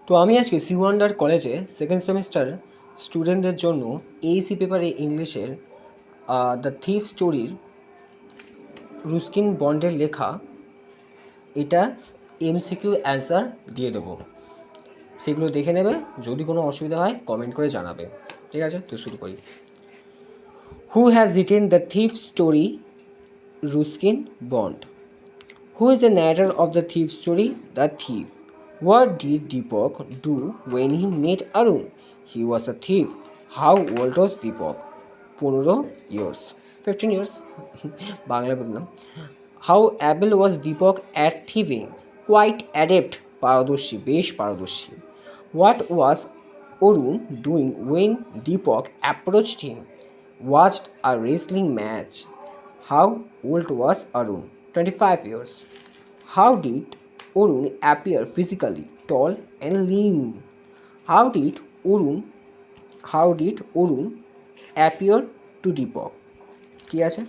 তো আমি আজকে সি ওয়ান্ডার কলেজে সেকেন্ড সেমিস্টার স্টুডেন্টদের জন্য এইসি পেপারে ইংলিশের দ্য থিফ স্টোরির রুস্কিন বন্ডের লেখা এটা এমসিকিউ অ্যান্সার দিয়ে দেবো। সেগুলো দেখে নেবে, যদি কোনো অসুবিধা হয় কমেন্ট করে জানাবে। ঠিক আছে, তো শুরু করি। Who has written the thief story? Ruskin Bond. Who is the narrator of the thief story? The thief. What did Deepak do when he met Arun? He was a thief. How old was Deepak? 15 years. 15 years. বাংলায় বললাম। How able was Deepak at thieving? Quite adept. পারদর্শী, বেশ পারদর্শী। What was Arun doing when Deepak approached him? Watched a wrestling match. How old was Arun? 25 years. How did Arun appear physically? Tall and lean. How did Arun appear to Deepak? ঠিক আছে?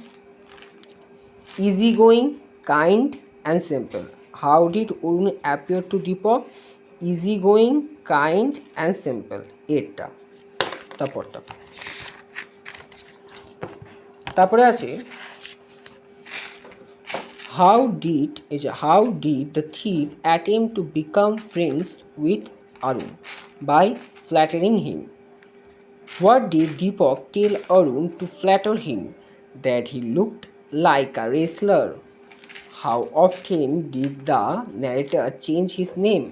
Easy going, kind and simple. How did Arun appear to Deepak? Easy going, kind and simple. এটা তারপরে আছে How did the thief attempt to become friends with Arun? By flattering him. What did Deepak tell Arun to flatter him? That he looked like a wrestler. How often did the narrator change his name?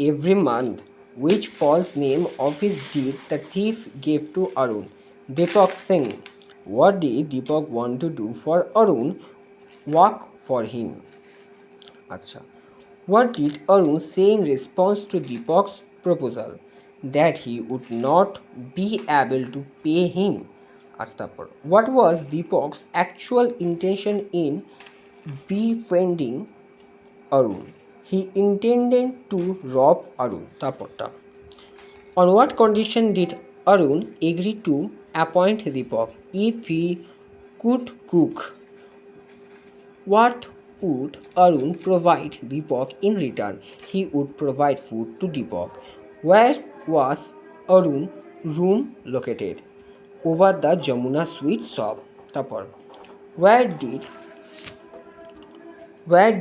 Every month. Which false name of his did the thief give to Arun? Deepak Singh. What did Deepak want to do for Arun? Work for him. Acha. What did Arun say in response to Deepak's proposal? That he would not be able to pay him. Astapur. What was Deepak's actual intention in befriending Arun? He intended to rob Arun. Taporta. On what condition did Arun agree to appoint Deepak? If he could cook. What would Arun provide Deepak in return? He would provide food to Deepak. Where was Arun's room located? Over the Jamuna sweet shop. Tapor. Where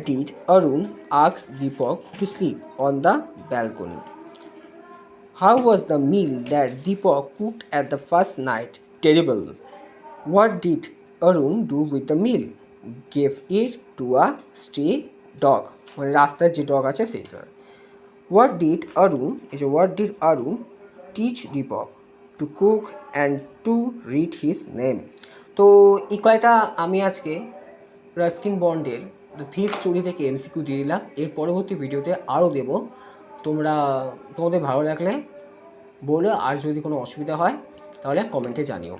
did Arun ask Deepak to sleep? On the balcony. How was the meal that Deepak cooked at the first night? Terrible. What did Arun do with the meal? Gave it to a stray dog. মানে রাস্তায় যে dog আছে সেইটা। What did Arun teach Deepak? To cook and to read his name. তো এই কয়টা আমি আজকে রাস্কিন বন্ডের দ্য থিফ স্টোরি থেকে এমসিকিউ দিয়ে দিলাম। এর পরবর্তী ভিডিওতে আরও দেব। তোমাদের ভালো লাগলে বলো, আর যদি কোনো অসুবিধা হয় তাহলে কমেন্টে জানিও।